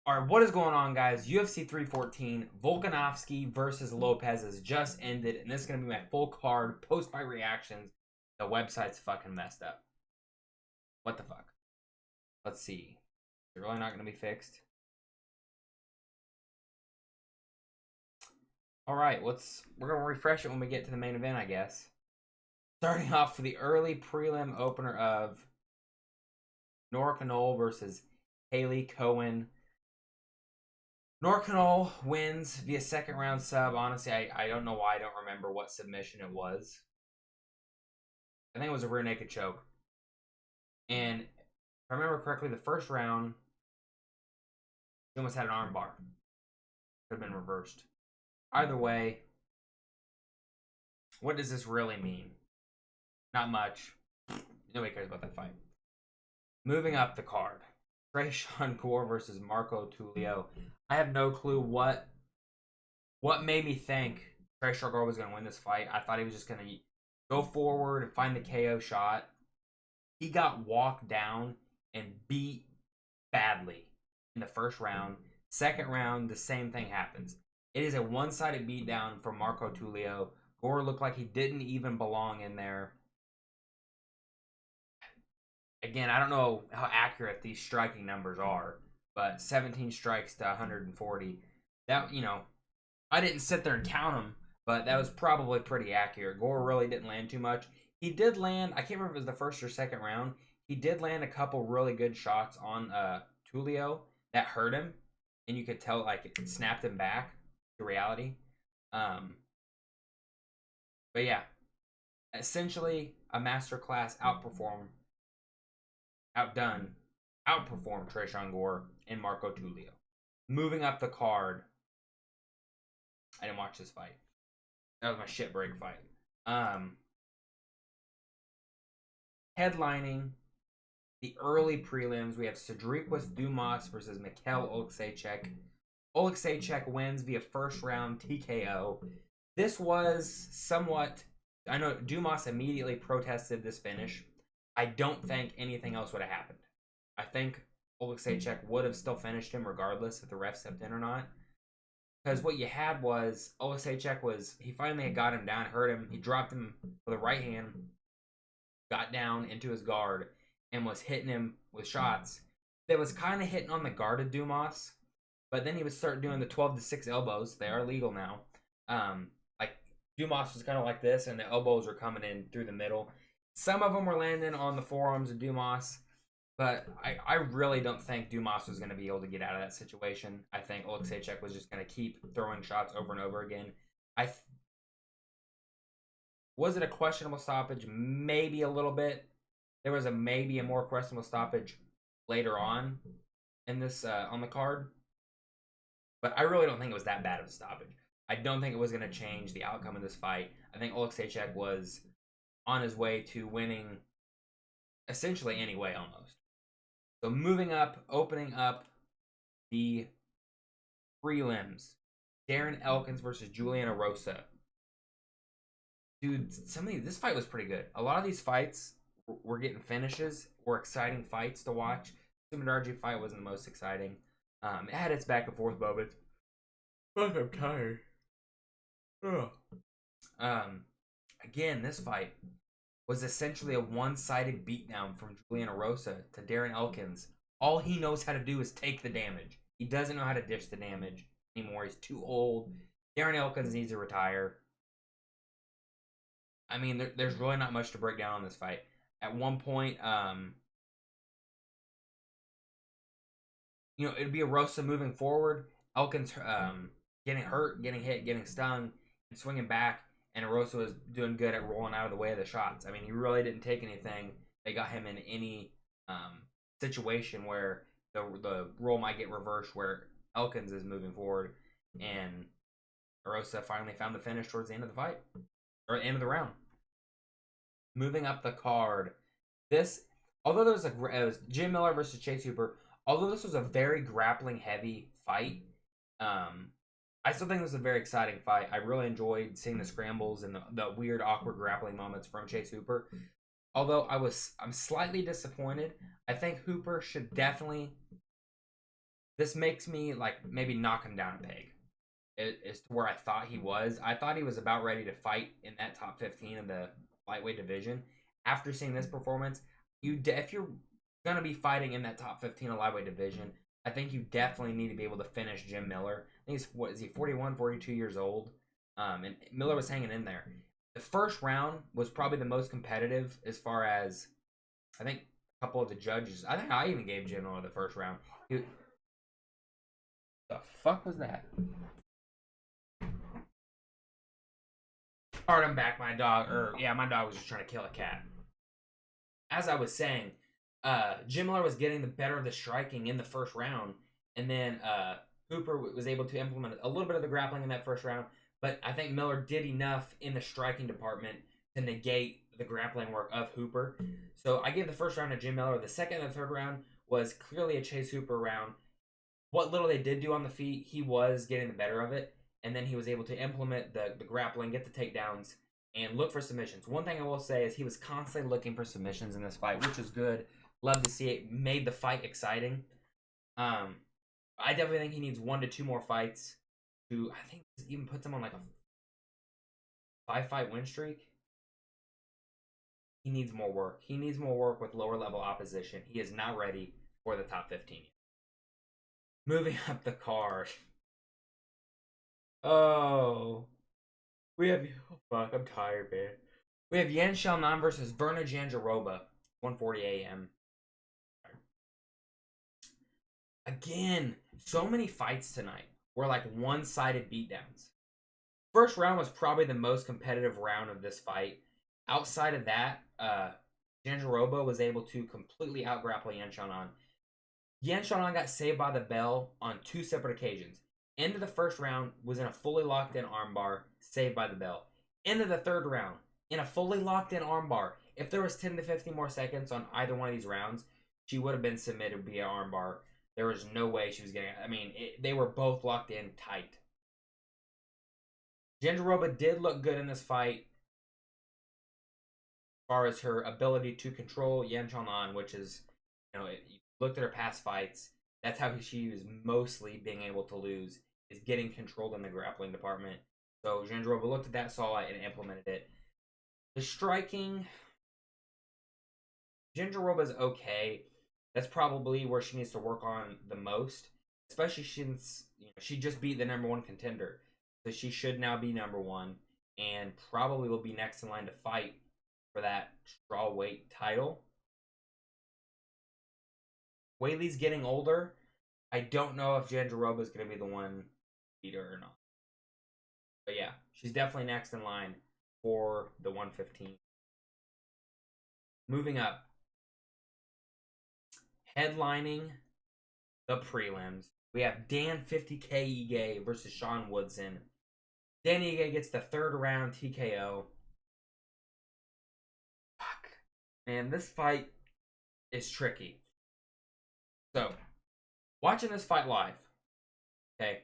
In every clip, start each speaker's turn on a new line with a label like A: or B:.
A: All right, what is going on, guys? UFC 314, Volkanovski versus Lopes has just ended, and this is going to be my full card, post-fight reactions. The website's fucking messed up. What the fuck? Let's see. Is it really not going to be fixed? All right, we're going to refresh it when we get to the main event, I guess. Starting off for the early prelim opener of Volkanovski versus Haley Cohen. Volkanovski wins via second round sub. Honestly, I don't know why I don't remember what submission it was. I think it was a rear naked choke. And if I remember correctly, the first round, he almost had an arm bar. Could have been reversed. Either way, what does this really mean? Not much. Nobody cares about that fight. Moving up the card. Tresean Gore versus Marco Tulio. I have no clue what made me think Tresean Gore was going to win this fight. I thought he was just going to go forward and find the KO shot. He got walked down and beat badly in the first round. Second round, the same thing happens. It is a one-sided beatdown from Marco Tulio. Gore looked like he didn't even belong in there. Again, I don't know how accurate these striking numbers are, but 17 strikes to 140. That, I didn't sit there and count them, but that was probably pretty accurate. Gore really didn't land too much. He did land, I can't remember if it was the first or second round, he did land a couple really good shots on Tulio that hurt him, and you could tell like it snapped him back to reality. But yeah, essentially a masterclass outperformed Tresean Gore and Marco Tulio. Moving up the card, I didn't watch this fight. That was my shit break fight. Headlining the early prelims, we have Cedric Dumas versus Mikhail Oleksiejczuk. Oleksiejczuk wins via first round TKO. This was somewhat, I know Dumas immediately protested this finish. I don't think anything else would have happened. I think Oleksiejczuk would have still finished him regardless if the ref stepped in or not. Because what you had was Oleksiejczuk he finally had got him down, hurt him. He dropped him with a right hand, got down into his guard, and was hitting him with shots that was kind of hitting on the guard of Dumas. But then he would start doing the 12-6 elbows. They are legal now. Like Dumas was kind of like this, and the elbows were coming in through the middle. Some of them were landing on the forearms of Dumas, but I really don't think Dumas was going to be able to get out of that situation. I think Oleksiejczuk was just going to keep throwing shots over and over again. Was it a questionable stoppage? Maybe a little bit. There was maybe a more questionable stoppage later on in this on the card, but I really don't think it was that bad of a stoppage. I don't think it was going to change the outcome of this fight. I think Oleksiejczuk was on his way to winning essentially anyway almost. So moving up, opening up the prelims. Darren Elkins versus Juliana Rosa. Dude, this fight was pretty good. A lot of these fights were getting finishes, were exciting fights to watch. The Sumidarji fight wasn't the most exciting. It had its back and forth moments. Fuck, I'm tired. Ugh. Again, this fight was essentially a one-sided beatdown from Juliana Rosa to Darren Elkins. All he knows how to do is take the damage. He doesn't know how to dish the damage anymore. He's too old. Darren Elkins needs to retire. I mean, there's really not much to break down on this fight. At one point, it'd be a Rosa moving forward. Elkins getting hurt, getting hit, getting stung, and swinging back. And Rosa was doing good at rolling out of the way of the shots. I mean, he really didn't take anything. They got him in any situation where the role might get reversed, where Elkins is moving forward, and Rosa finally found the finish towards the end of the fight, or the end of the round. Moving up the card, although it was Jim Miller versus Chase Hooper, although this was a very grappling heavy fight, I still think this was a very exciting fight. I really enjoyed seeing the scrambles and the weird, awkward grappling moments from Chase Hooper. Although I'm slightly disappointed. I think Hooper should definitely this makes me like maybe knock him down a peg. As to where I thought he was. I thought he was about ready to fight in that top 15 of the lightweight division. After seeing this performance, if you're gonna be fighting in that top 15 of lightweight division, I think you definitely need to be able to finish Jim Miller. I think he 41, 42 years old, and Miller was hanging in there. The first round was probably the most competitive as far as I think a couple of the judges. I think I even gave Jim Miller the first round. The fuck was that? Alright, I'm back. My dog was just trying to kill a cat. As I was saying, Jim Miller was getting the better of the striking in the first round, and then Hooper was able to implement a little bit of the grappling in that first round, but I think Miller did enough in the striking department to negate the grappling work of Hooper. So I gave the first round to Jim Miller. The second and the third round was clearly a Chase Hooper round. What little they did do on the feet, he was getting the better of it. And then he was able to implement the grappling, get the takedowns, and look for submissions. One thing I will say is he was constantly looking for submissions in this fight, which was good. Love to see it. Made the fight exciting. I definitely think he needs 1 to 2 more fights to, I think this even puts him on like a 5-fight win streak. He needs more work. He needs more work with lower level opposition. He is not ready for the top 15 yet. Moving up the card. Oh, fuck, I'm tired, man. We have Yan Xiaonan versus Verna Jandiroba, 1:40 a.m. Again, so many fights tonight were like one-sided beatdowns. First round was probably the most competitive round of this fight. Outside of that, Jandiroba was able to completely out-grapple Yan Xiaonan. Yan Xiaonan got saved by the bell on 2 separate occasions. End of the first round was in a fully locked in armbar, saved by the bell. End of the third round, in a fully locked in armbar. If there was 10 to 15 more seconds on either one of these rounds, she would have been submitted via armbar. There was no way she was getting. They were both locked in tight. Jandiroba did look good in this fight as far as her ability to control Yan Xiaonan, which is, you looked at her past fights. That's how she was mostly being able to lose, is getting controlled in the grappling department. So Jandiroba looked at that, saw it, and implemented it. The striking, Jandiroba's okay. That's probably where she needs to work on the most, especially since she just beat the #1 contender. So she should now be #1, and probably will be next in line to fight for that strawweight title. Weili's getting older. I don't know if Jandiroba is going to be the one to beat her or not. But yeah, she's definitely next in line for the 115. Moving up. Headlining the prelims, we have Dan 50K Ige versus Sean Woodson. Dan Ige gets the 3rd round TKO. Fuck. Man, this fight is tricky. So, watching this fight live, okay,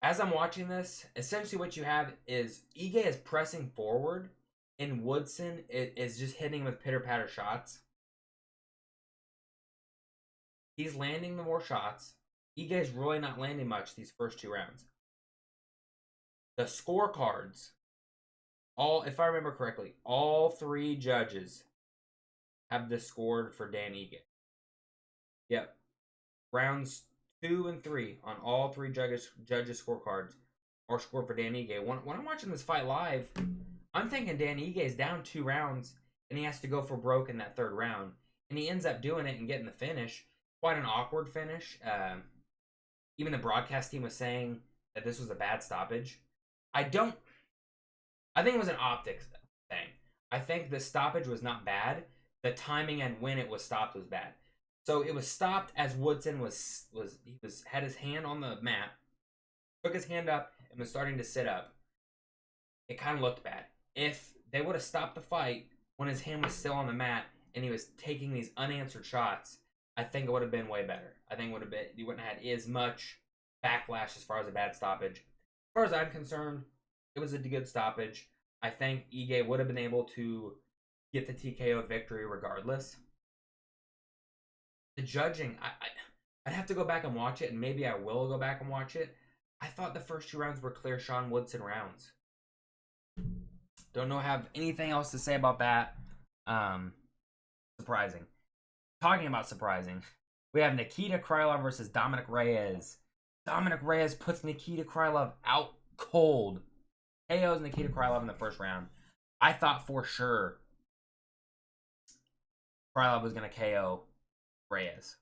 A: as I'm watching this, essentially what you have is Ige is pressing forward, and Woodson is just hitting with pitter-patter shots. He's landing the more shots. Ige's really not landing much these first 2 rounds. The scorecards, if I remember correctly, all 3 judges have this scored for Dan Ige. Yep. Rounds 2 and 3 on all 3 judges' scorecards are scored for Dan Ige. When I'm watching this fight live, I'm thinking Dan Ige is down 2 rounds and he has to go for broke in that 3rd round. And he ends up doing it and getting the finish. Quite an awkward finish. Even the broadcast team was saying that this was a bad stoppage. I think it was an optics thing. I think the stoppage was not bad. The timing and when it was stopped was bad. So it was stopped as Woodson had his hand on the mat, took his hand up, and was starting to sit up. It kind of looked bad. If they would have stopped the fight when his hand was still on the mat and he was taking these unanswered shots, I think it would have been way better. I think you wouldn't have had as much backlash as far as a bad stoppage. As far as I'm concerned, it was a good stoppage. I think Ige would have been able to get the TKO victory regardless. The judging, I'd have to go back and watch it, and maybe I will go back and watch it. I thought the first 2 rounds were clear Sean Woodson rounds. Don't know have anything else to say about that. Surprising. Talking about surprising, we have Nikita Krylov versus Dominic Reyes. Dominic Reyes puts Nikita Krylov out cold. KOs Nikita Krylov in the first round. I thought for sure Krylov was going to KO Reyes.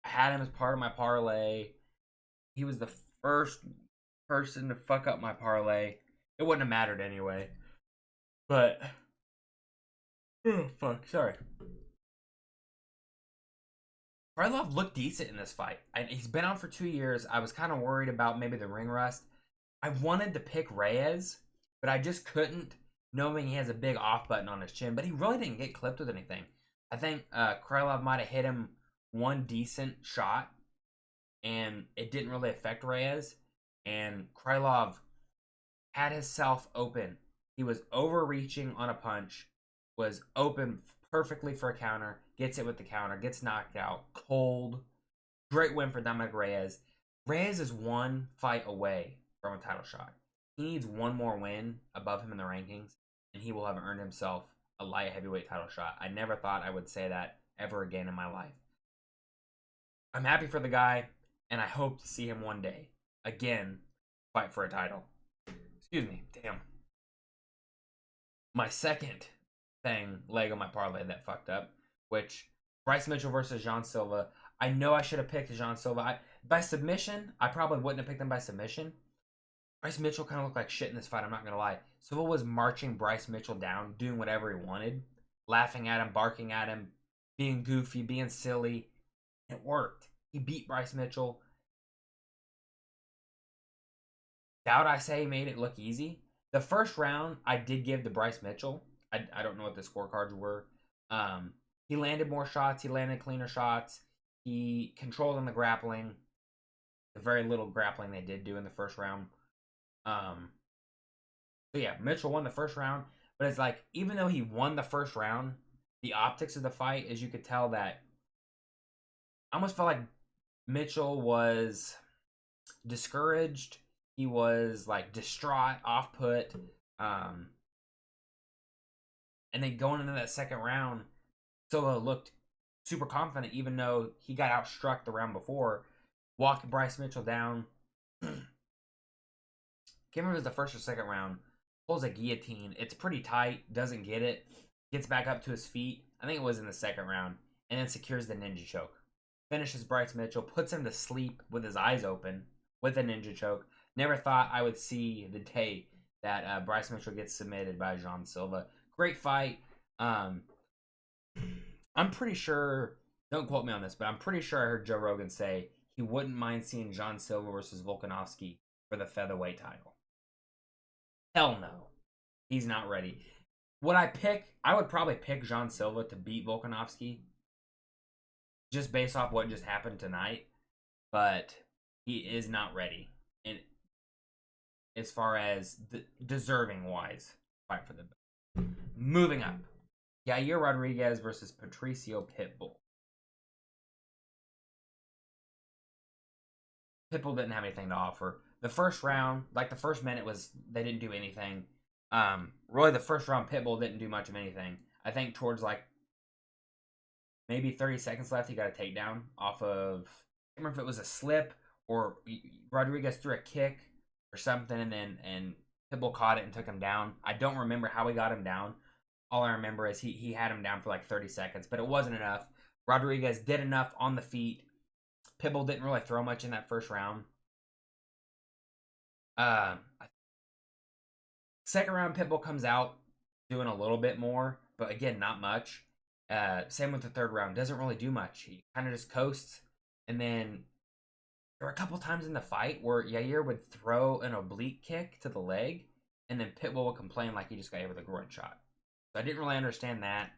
A: I had him as part of my parlay. He was the first person to fuck up my parlay. It wouldn't have mattered anyway. But, oh fuck, sorry. Krylov looked decent in this fight. He's been on for 2 years. I was kind of worried about maybe the ring rust. I wanted to pick Reyes, but I just couldn't, knowing he has a big off button on his chin. But he really didn't get clipped with anything. I think Krylov might have hit him one decent shot, and it didn't really affect Reyes. And Krylov had himself open. He was overreaching on a punch, was open perfectly for a counter, gets it with the counter, gets knocked out, cold. Great win for Dominic Reyes. Reyes is one fight away from a title shot. He needs one more win above him in the rankings, and he will have earned himself a light heavyweight title shot. I never thought I would say that ever again in my life. I'm happy for the guy, and I hope to see him one day, again, fight for a title. Excuse me, damn. My second leg of my parlay that fucked up, which Bryce Mitchell versus Jean Silva. I know I should have picked Jean Silva. By submission, I probably wouldn't have picked him by submission. Bryce Mitchell kind of looked like shit in this fight, I'm not going to lie. Silva was marching Bryce Mitchell down, doing whatever he wanted, laughing at him, barking at him, being goofy, being silly. It worked. He beat Bryce Mitchell. Doubt I say he made it look easy. The first round, I did give to Bryce Mitchell. I don't know what the scorecards were. He landed more shots. He landed cleaner shots. He controlled on the grappling. The very little grappling they did do in the first round. So yeah, Mitchell won the first round. But it's like, even though he won the first round, the optics of the fight, as you could tell that I almost felt like Mitchell was discouraged. He was like distraught, off put. And then going into that second round, Silva looked super confident, even though he got outstruck the round before. Walked Bryce Mitchell down. Can't remember if it was the first or second round. Pulls a guillotine. It's pretty tight. Doesn't get it. Gets back up to his feet. I think it was in the second round. And then secures the ninja choke. Finishes Bryce Mitchell. Puts him to sleep with his eyes open. With a ninja choke. Never thought I would see the day that Bryce Mitchell gets submitted by Jean Silva. Great fight. I'm pretty sure, don't quote me on this, but I'm pretty sure I heard Joe Rogan say he wouldn't mind seeing Jean Silva versus Volkanovski for the featherweight title. Hell no. He's not ready. Would I pick? I would probably pick Jean Silva to beat Volkanovski. Just based off what just happened tonight. But he is not ready. And as far as deserving wise, fight for the belt. Moving up. Yair Rodriguez versus Patricio Pitbull. Pitbull didn't have anything to offer. The first round, like the first minute was, they didn't do anything. Really the first round, Pitbull didn't do much of anything. I think towards like maybe 30 seconds left, he got a takedown off of, I can't remember if it was a slip or Rodriguez threw a kick or something, and Pitbull caught it and took him down. I don't remember how he got him down. All I remember is he had him down for like 30 seconds, but it wasn't enough. Rodriguez did enough on the feet. Pitbull didn't really throw much in that first round. Second round, Pitbull comes out doing a little bit more, but again, not much. Same with the third round. Doesn't really do much. He kind of just coasts. And then there were a couple times in the fight where Yair would throw an oblique kick to the leg, and then Pitbull would complain like he just got hit with a groin shot. So I didn't really understand that.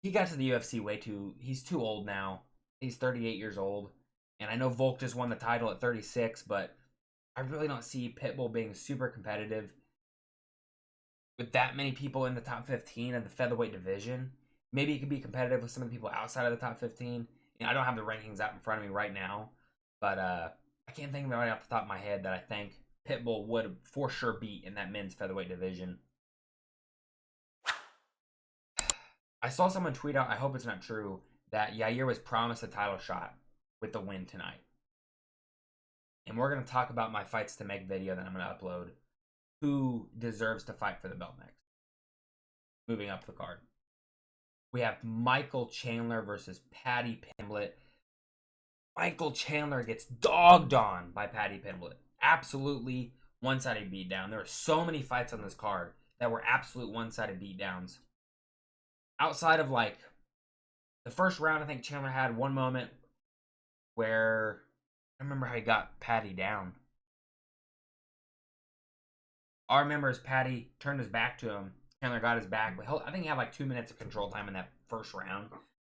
A: He got to the UFC he's too old now. He's 38 years old. And I know Volk just won the title at 36, but I really don't see Pitbull being super competitive with that many people in the top 15 of the featherweight division. Maybe he could be competitive with some of the people outside of the top 15. I don't have the rankings out in front of me right now, but I can't think of anybody off the top of my head that I think Pitbull would for sure beat in that men's featherweight division. I saw someone tweet out, I hope it's not true, that Yair was promised a title shot with the win tonight. And we're going to talk about my fights to make video that I'm going to upload. Who deserves to fight for the belt next? Moving up the card. We have Michael Chandler versus Paddy Pimblett. Michael Chandler gets dogged on by Paddy Pimblett. Absolutely one-sided beatdown. There are so many fights on this card that were absolute one-sided beatdowns. Outside of like the first round, I think Chandler had one moment where I don't remember how he got Paddy down. All I remember is Paddy turned his back to him. Chandler got his back. But I think he had like 2 minutes of control time in that first round.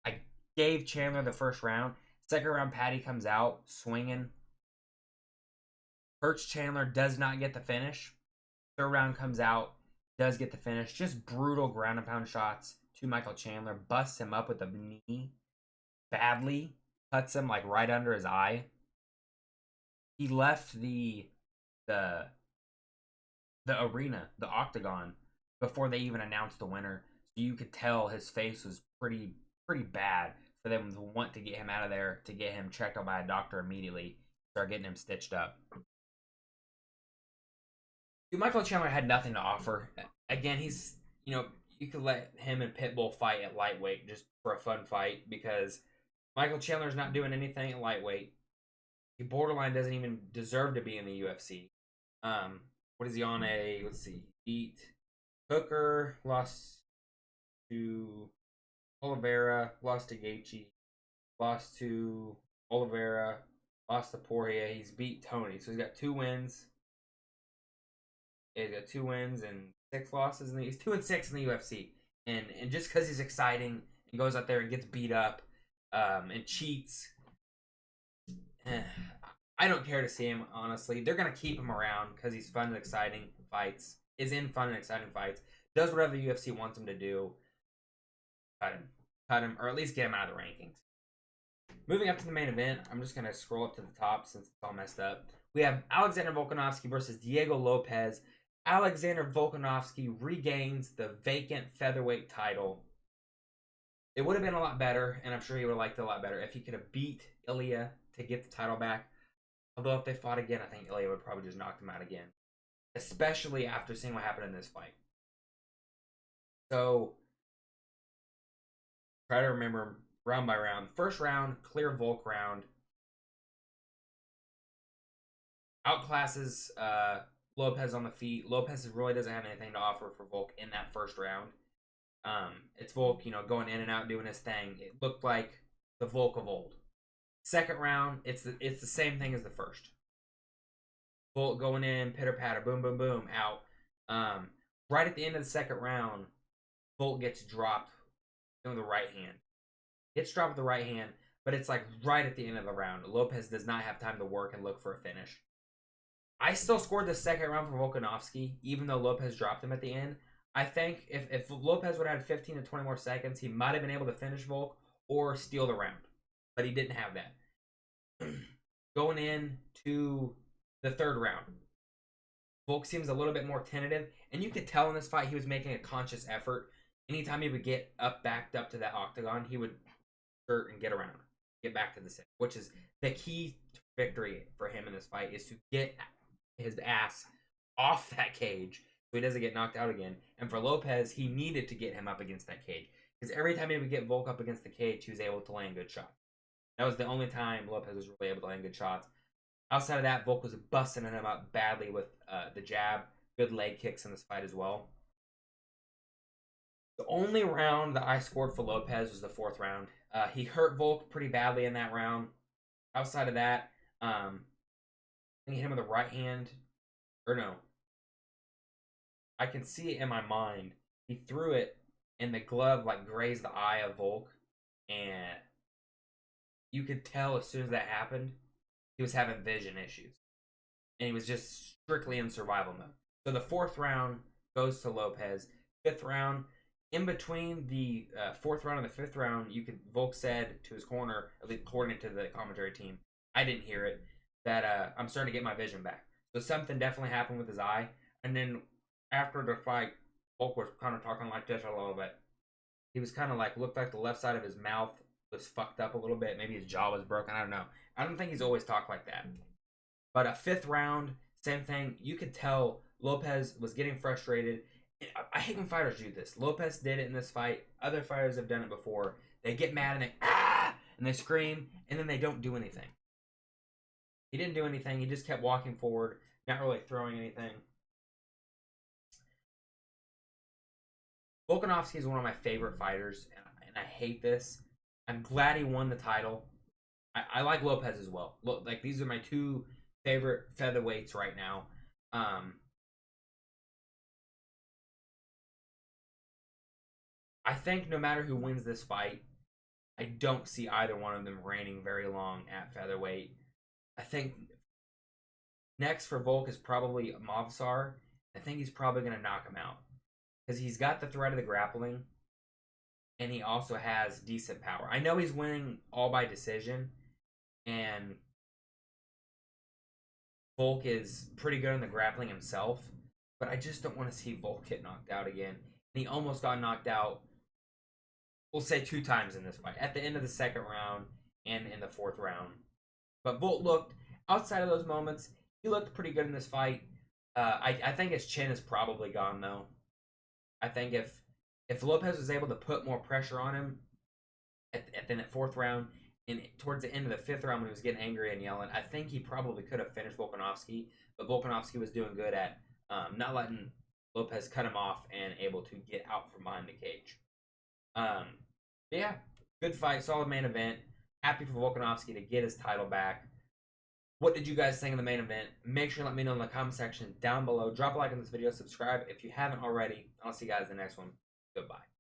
A: I gave Chandler the first round. Second round, Paddy comes out swinging. Hurts Chandler, does not get the finish. Third round comes out, does get the finish. Just brutal ground and pound shots to Michael Chandler. Busts him up with a knee badly. Cuts him like right under his eye. He left the arena, the octagon, before they even announced the winner. So you could tell his face was pretty bad for them to want to get him out of there, to get him checked out by a doctor immediately, start getting him stitched up. Michael Chandler had nothing to offer. Again, he's, you could let him and Pitbull fight at lightweight just for a fun fight, because Michael Chandler's not doing anything at lightweight. He borderline doesn't even deserve to be in the UFC. What is he on a, let's see, beat Hooker, lost to Oliveira, lost to Gaethje, lost to Oliveira, lost to Poirier. He's beat Tony, so he's got 2 wins. He's got 2 wins and 6 losses. He's 2-6 in the UFC, and just because he's exciting and goes out there and gets beat up, and cheats, I don't care to see him, honestly. They're gonna keep him around because he's fun and exciting fights. Is in fun and exciting fights. Does whatever the UFC wants him to do. Cut him, or at least get him out of the rankings. Moving up to the main event, I'm just gonna scroll up to the top since it's all messed up. We have Alexander Volkanovski versus Diego Lopes. Alexander Volkanovski regains the vacant featherweight title. It would have been a lot better, and I'm sure he would have liked it a lot better if he could have beat Ilya to get the title back. Although if they fought again, I think Ilya would probably just knock him out again. Especially after seeing what happened in this fight. So, try to remember round by round. First round, clear Volk round. Outclasses Lopes on the feet. Lopes really doesn't have anything to offer for Volk in that first round. It's Volk, going in and out doing his thing. It looked like the Volk of old. Second round, it's the same thing as the first. Volk going in, pitter patter, boom, boom, boom, out. Right at the end of the second round, Volk gets dropped with the right hand. Gets dropped with the right hand, but it's like right at the end of the round. Lopes does not have time to work and look for a finish. I still scored the second round for Volkanovski, even though Lopes dropped him at the end. I think if Lopes would have had 15 to 20 more seconds, he might have been able to finish Volk or steal the round. But he didn't have that. Going in to the third round, Volk seems a little bit more tentative, and you could tell in this fight he was making a conscious effort. Anytime he would get backed up to that octagon, he would skirt and get around, get back to the center, which is the key to victory for him in this fight, is to get his ass off that cage so he doesn't get knocked out again. And for Lopes, he needed to get him up against that cage, because every time he would get Volk up against the cage, he was able to land good shots. That was the only time Lopes was really able to land good shots. Outside of that, Volk was busting him up badly with the jab. Good leg kicks in this fight as well. The only round that I scored for Lopes was the fourth round. He hurt Volk pretty badly in that round. Outside of that, I think he hit him with the right hand. Or no. I can see it in my mind. He threw it, and the glove grazed the eye of Volk. And you could tell as soon as that happened, he was having vision issues. And he was just strictly in survival mode. So the fourth round goes to Lopes. Fifth round, in between the fourth round and the fifth round, Volk said to his corner, at least according to the commentary team, I didn't hear it, that I'm starting to get my vision back. So something definitely happened with his eye. And then after the fight, Volk was kind of talking like this a little bit. He was kind of like, looked like the left side of his mouth was fucked up a little bit. Maybe his jaw was broken. I don't know. I don't think he's always talked like that. But a fifth round, same thing. You could tell Lopes was getting frustrated. I hate when fighters do this. Lopes did it in this fight. Other fighters have done it before. They get mad and they scream, and then they don't do anything. He didn't do anything. He just kept walking forward, not really throwing anything. Volkanovski is one of my favorite fighters, and I hate this. I'm glad he won the title. I like Lopes as well. Look, like these are my two favorite featherweights right now. I think no matter who wins this fight, I don't see either one of them reigning very long at featherweight. I think next for Volk is probably Movsar. I think he's probably going to knock him out because he's got the threat of the grappling, and he also has decent power. I know he's winning all by decision, and Volk is pretty good in the grappling himself, but I just don't want to see Volk get knocked out again. And he almost got knocked out, we'll say 2 times in this fight, at the end of the second round and in the fourth round. But Volk looked, outside of those moments, he looked pretty good in this fight. I think his chin is probably gone, though. I think if Lopes was able to put more pressure on him at the fourth round and towards the end of the fifth round when he was getting angry and yelling, I think he probably could have finished Volkanovski. But Volkanovski was doing good at not letting Lopes cut him off and able to get out from behind the cage. Yeah, good fight, solid main event. Happy for Volkanovski to get his title back. What did you guys think of the main event? Make sure to let me know in the comment section down below. Drop a like on this video, subscribe if you haven't already. I'll see you guys in the next one. Goodbye.